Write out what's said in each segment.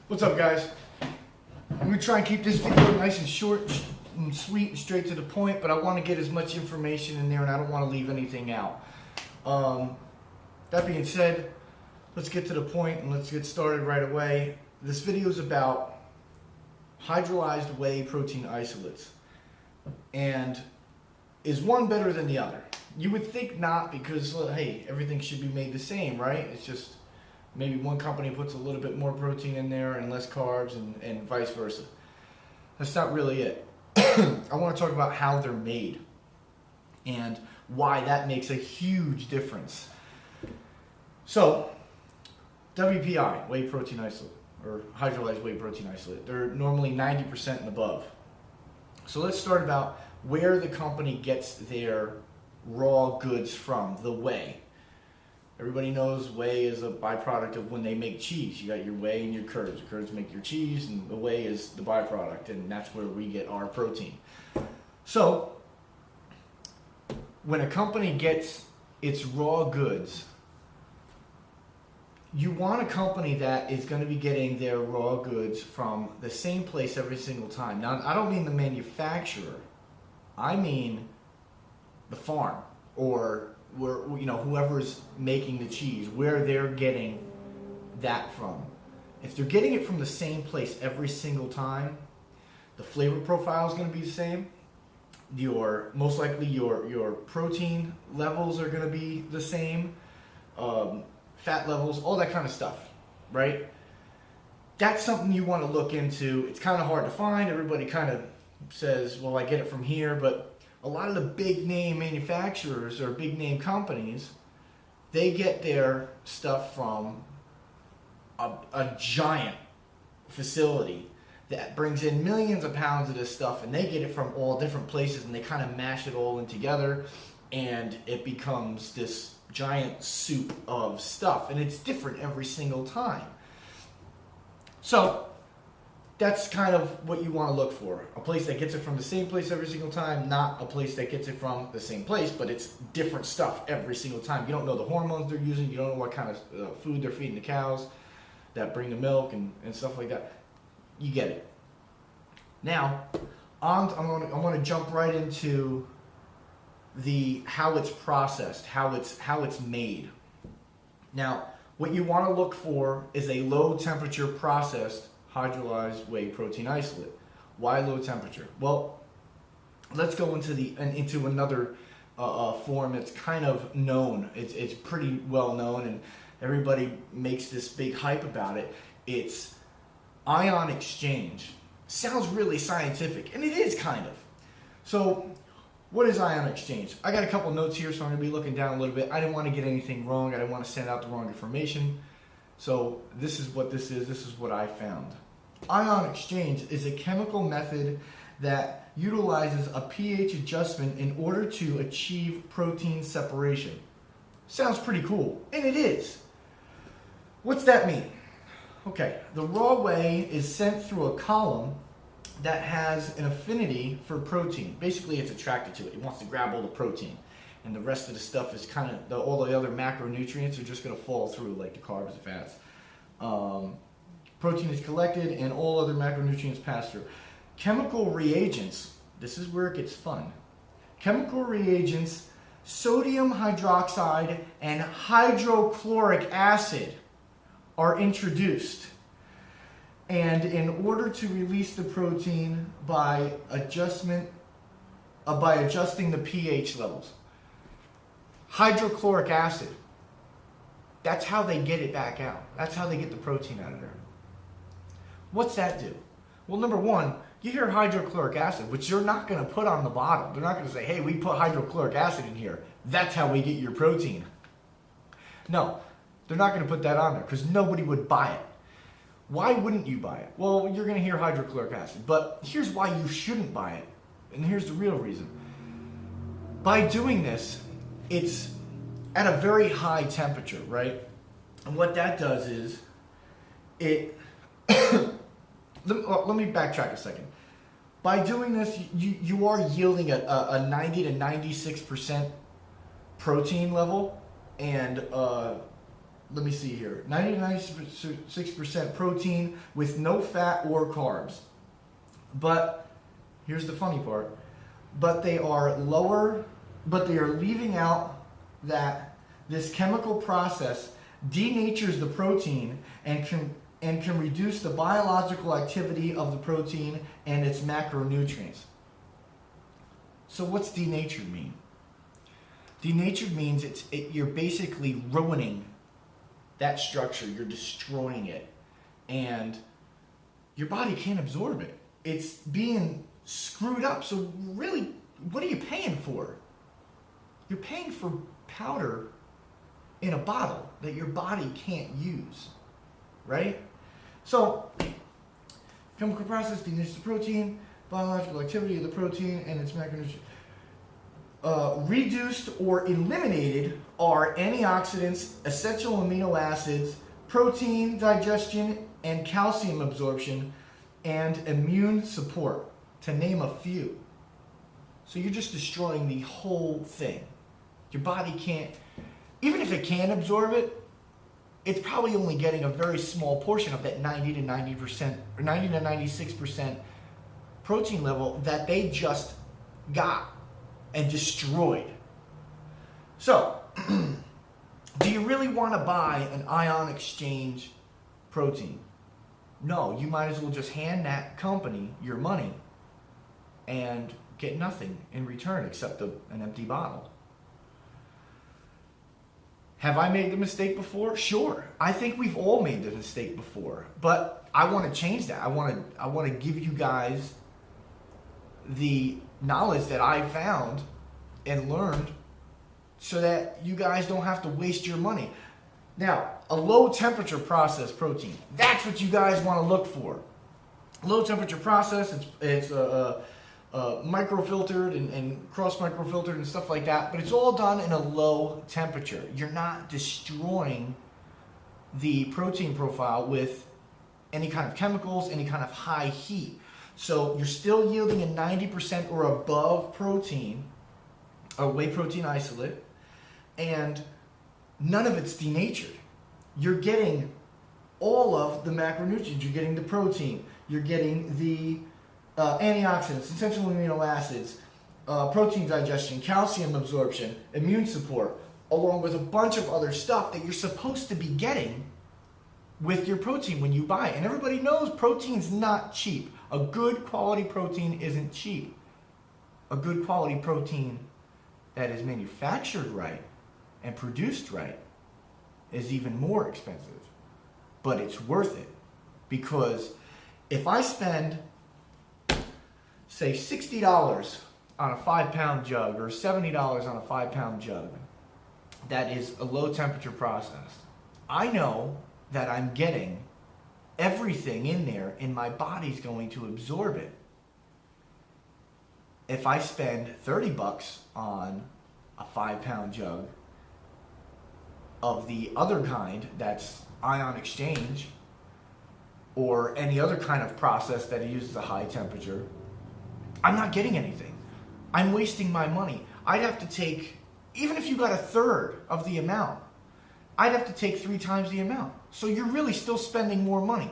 What's up, guys? I'm going to try and keep this video nice and short and sweet and straight to the point, but I want to get as much information in there and I don't want to leave anything out. That being said, let's get to the point and let's get started right away. This video is about hydrolyzed whey protein isolates. And is one better than the other? You would think not, because, hey, everything should be made the same, right? It's just maybe one company puts a little bit more protein in there and less carbs and vice versa. That's not really it. I want to talk about how they're made and why that makes a huge difference. So, WPI, whey protein isolate, or hydrolyzed whey protein isolate, they're normally 90% and above. So let's start about where the company gets their raw goods from, the whey. Everybody knows whey is a byproduct of when they make cheese. You got your whey and your curds. Your curds make your cheese, and the whey is the byproduct, and that's where we get our protein. So, when a company gets its raw goods, you want a company that is going to be getting their raw goods from the same place every single time. Now, I don't mean the manufacturer. I mean the farm, or whoever's making the cheese, where they're getting that from. If they're getting it from the same place every single time, the flavor profile is going to be the same. Most likely your protein levels are going to be the same. Fat levels, all that kind of stuff, right? That's something you want to look into. It's kind of hard to find. Everybody kind of says, well, I get it from here, but a lot of the big name manufacturers or big name companies, they get their stuff from a giant facility that brings in millions of pounds of this stuff, and they get it from all different places, and they kind of mash it all in together, and it becomes this giant soup of stuff, and it's different every single time. So that's kind of what you want to look for. A place that gets it from the same place every single time, not a place that gets it from the same place, but it's different stuff every single time. You don't know the hormones they're using, you don't know what kind of food they're feeding the cows that bring the milk and stuff like that. You get it. Now, I'm going to jump right into how it's processed, how it's made. Now, what you want to look for is a low temperature processed hydrolyzed whey protein isolate. Why low temperature? Well, let's go into another form that's kind of known. It's pretty well known, and everybody makes this big hype about it. It's ion exchange. Sounds really scientific, and it is kind of. So, what is ion exchange? I got a couple notes here, so I'm going to be looking down a little bit. I didn't want to get anything wrong. I didn't want to send out the wrong information. So this is what this is. This is what I found. Ion exchange is a chemical method that utilizes a pH adjustment in order to achieve protein separation. Sounds pretty cool, and it is. What's that mean? Okay, the raw whey is sent through a column that has an affinity for protein. Basically, it's attracted to it. It wants to grab all the protein. And the rest of the stuff is kind of, all the other macronutrients are just going to fall through, like the carbs and fats. Protein is collected and all other macronutrients pass through. Chemical reagents, this is where it gets fun. Chemical reagents, sodium hydroxide and hydrochloric acid are introduced. And in order to release the protein by adjusting the pH levels. Hydrochloric acid. That's how they get it back out. That's how they get the protein out of there. What's that do? Well, number one, you hear hydrochloric acid, which you're not going to put on the bottle. They're not going to say, hey, we put hydrochloric acid in here. That's how we get your protein. No, they're not going to put that on there because nobody would buy it. Why wouldn't you buy it? Well, you're going to hear hydrochloric acid, but here's why you shouldn't buy it, and here's the real reason. By doing this, it's at a very high temperature, right? And what that does is, let me backtrack a second. By doing this, you are yielding a 90 to 96% protein level and let me see here, 90 to 96% protein with no fat or carbs. But here's the funny part. But they are leaving out that this chemical process denatures the protein and can reduce the biological activity of the protein and its macronutrients. So what's denatured mean? Denatured means you're basically ruining that structure. You're destroying it, and your body can't absorb it. It's being screwed up. So really, what are you paying for? You're paying for powder in a bottle that your body can't use, right? So, chemical process denatures the protein, biological activity of the protein, and its macronutrients. Reduced or eliminated are antioxidants, essential amino acids, protein digestion and calcium absorption, and immune support, to name a few. So you're just destroying the whole thing. Your body can't, even if it can absorb it, it's probably only getting a very small portion of that 90 to 90% or 90 to 96% protein level that they just got and destroyed. So, do you really want to buy an ion exchange protein? No, you might as well just hand that company your money and get nothing in return except an empty bottle. Have I made the mistake before? Sure. I think we've all made the mistake before, but I want to change that. I want to give you guys the knowledge that I found and learned so that you guys don't have to waste your money. Now, a low temperature processed protein, that's what you guys want to look for. Low temperature process, it's microfiltered and cross microfiltered and stuff like that, but it's all done in a low temperature. You're not destroying the protein profile with any kind of chemicals, any kind of high heat. So you're still yielding a 90% or above protein, or whey protein isolate, and none of it's denatured. You're getting all of the macronutrients. You're getting the protein. You're getting the antioxidants, essential amino acids, protein digestion, calcium absorption, immune support, along with a bunch of other stuff that you're supposed to be getting with your protein when you buy it. And everybody knows protein's not cheap. A good quality protein isn't cheap. A good quality protein that is manufactured right and produced right is even more expensive. But it's worth it, because if I spend, say, $60 on a 5-pound jug or $70 on a 5-pound jug that is a low temperature process, I know that I'm getting everything in there and my body's going to absorb it. If I spend $30 on a 5-pound jug of the other kind that's ion exchange or any other kind of process that uses a high temperature, I'm not getting anything. I'm wasting my money. I'd have to take, even if you got a third of the amount, I'd have to take 3 times the amount. So you're really still spending more money.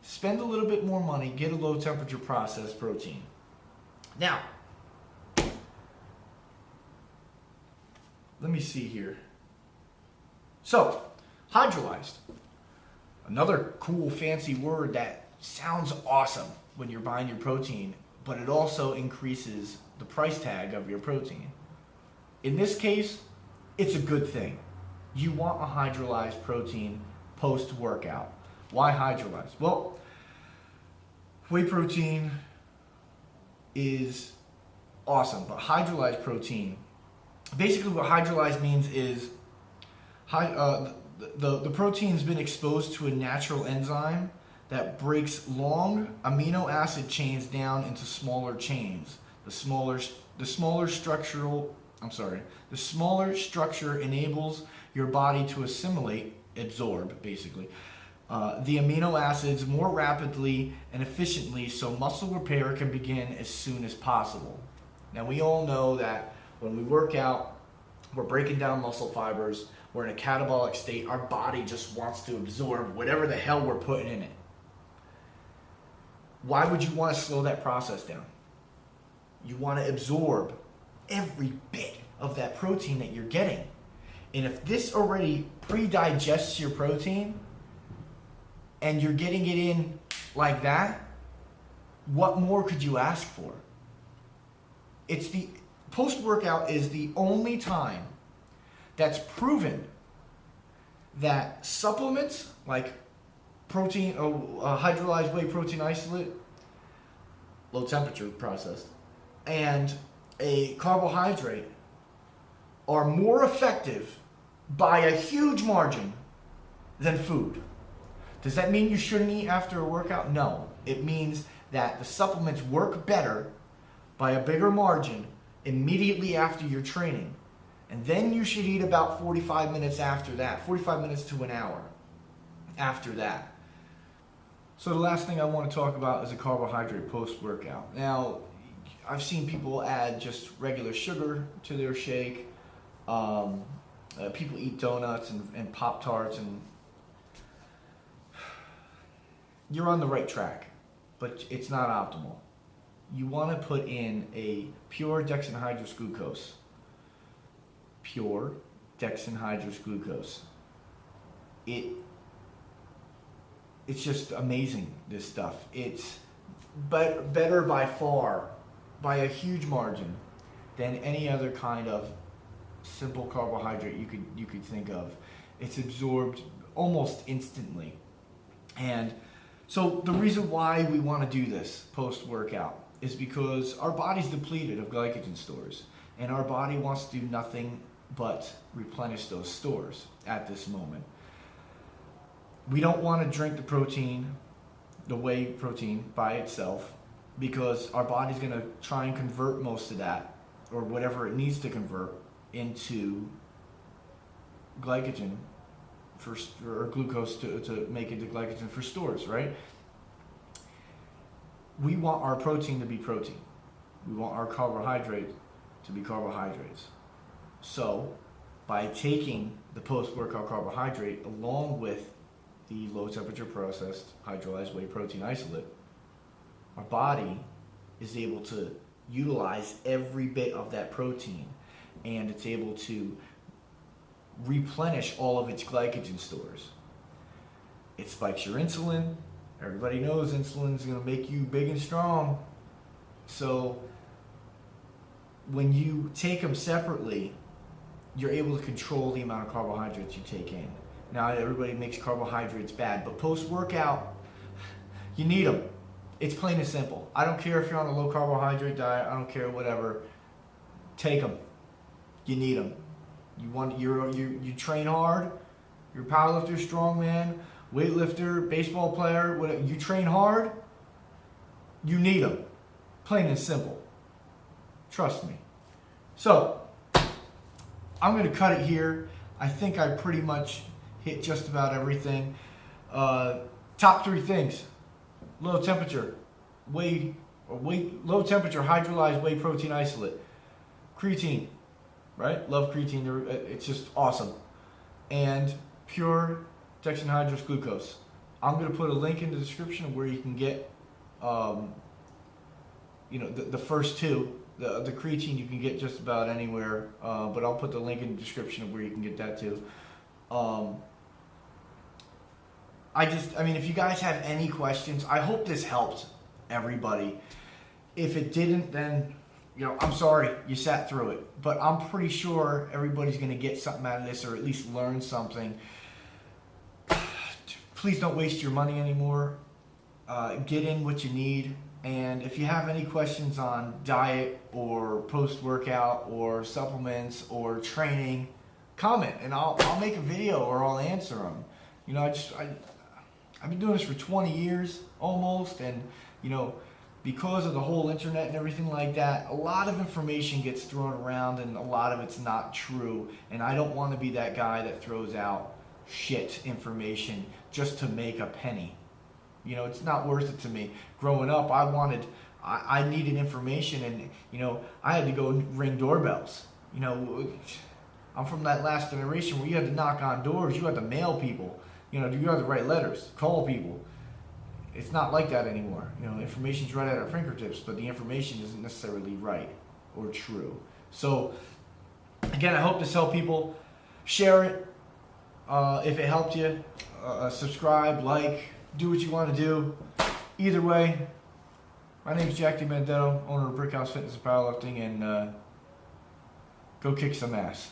Spend a little bit more money, get a low temperature processed protein. Now, let me see here. So, hydrolyzed. Another cool fancy word that sounds awesome when you're buying your protein, but it also increases the price tag of your protein. In this case, it's a good thing. You want a hydrolyzed protein post-workout. Why hydrolyzed? Well, whey protein is awesome, but hydrolyzed protein, basically what hydrolyzed means is the protein's been exposed to a natural enzyme that breaks long amino acid chains down into smaller chains. The smaller structure enables your body to absorb, basically, the amino acids more rapidly and efficiently, so muscle repair can begin as soon as possible. Now, we all know that when we work out, We're breaking down muscle fibers. We're in a catabolic state. Our body just wants to absorb whatever the hell we're putting in it. Why would you want to slow that process down? You want to absorb every bit of that protein that you're getting. And if this already pre-digests your protein and you're getting it in like that, what more could you ask for? It's the post-workout is the only time that's proven that supplements like protein, hydrolyzed whey protein isolate, low temperature processed, and a carbohydrate are more effective by a huge margin than food. Does that mean you shouldn't eat after a workout? No. It means that the supplements work better by a bigger margin immediately after your training. And then you should eat about 45 minutes after that, 45 minutes to an hour after that. So the last thing I want to talk about is a carbohydrate post-workout. Now, I've seen people add just regular sugar to their shake. People eat donuts and Pop-Tarts, and you're on the right track, but it's not optimal. You want to put in a pure dexanhydrous glucose. Pure dexanhydrous glucose. It's just amazing, this stuff. It's better by far, by a huge margin, than any other kind of simple carbohydrate you could think of. It's absorbed almost instantly. And so the reason why we want to do this post-workout is because our body's depleted of glycogen stores, and our body wants to do nothing but replenish those stores at this moment. We don't want to drink the protein, the whey protein by itself, because our body's going to try and convert most of that, or whatever it needs to convert, into glycogen or glucose to make it to glycogen for stores, right? We want our protein to be protein. We want our carbohydrate to be carbohydrates. So, by taking the post-workout carbohydrate along with the low temperature processed hydrolyzed whey protein isolate, our body is able to utilize every bit of that protein, and it's able to replenish all of its glycogen stores. It spikes your insulin. Everybody knows insulin is going to make you big and strong. So when you take them separately, you're able to control the amount of carbohydrates you take in. Now, everybody makes carbohydrates bad, but post-workout, you need them. It's plain and simple. I don't care if you're on a low carbohydrate diet. I don't care, whatever. Take them. You need them. You train hard. You're a powerlifter, strongman, weightlifter, baseball player. Whatever. You train hard. You need them. Plain and simple. Trust me. So I'm going to cut it here. I think I pretty much hit just about everything. Top three things: low temperature, low temperature hydrolyzed whey protein isolate, creatine, right? Love creatine. It's just awesome. And pure dexanhydrous glucose. I'm going to put a link in the description of where you can get, the first two. The creatine you can get just about anywhere, but I'll put the link in the description of where you can get that too. If you guys have any questions, I hope this helped everybody. If it didn't, then, I'm sorry you sat through it. But I'm pretty sure everybody's going to get something out of this, or at least learn something. Please don't waste your money anymore. Get in what you need. And if you have any questions on diet or post-workout or supplements or training, comment and I'll make a video or I'll answer them. I've been doing this for 20 years almost, and because of the whole internet and everything like that, a lot of information gets thrown around and a lot of it's not true, and I don't want to be that guy that throws out shit information just to make a penny. It's not worth it to me. Growing up, I needed information, and I had to go ring doorbells. I'm from that last generation where you had to knock on doors, you had to mail people, you had to write letters, call people. It's not like that anymore. Information's right at our fingertips, but the information isn't necessarily right or true. So, again, I hope this helped people. Share it if it helped you. Subscribe, like, do what you want to do. Either way, my name is Jack DiBenedetto, owner of Brick House Fitness and Powerlifting, and go kick some ass.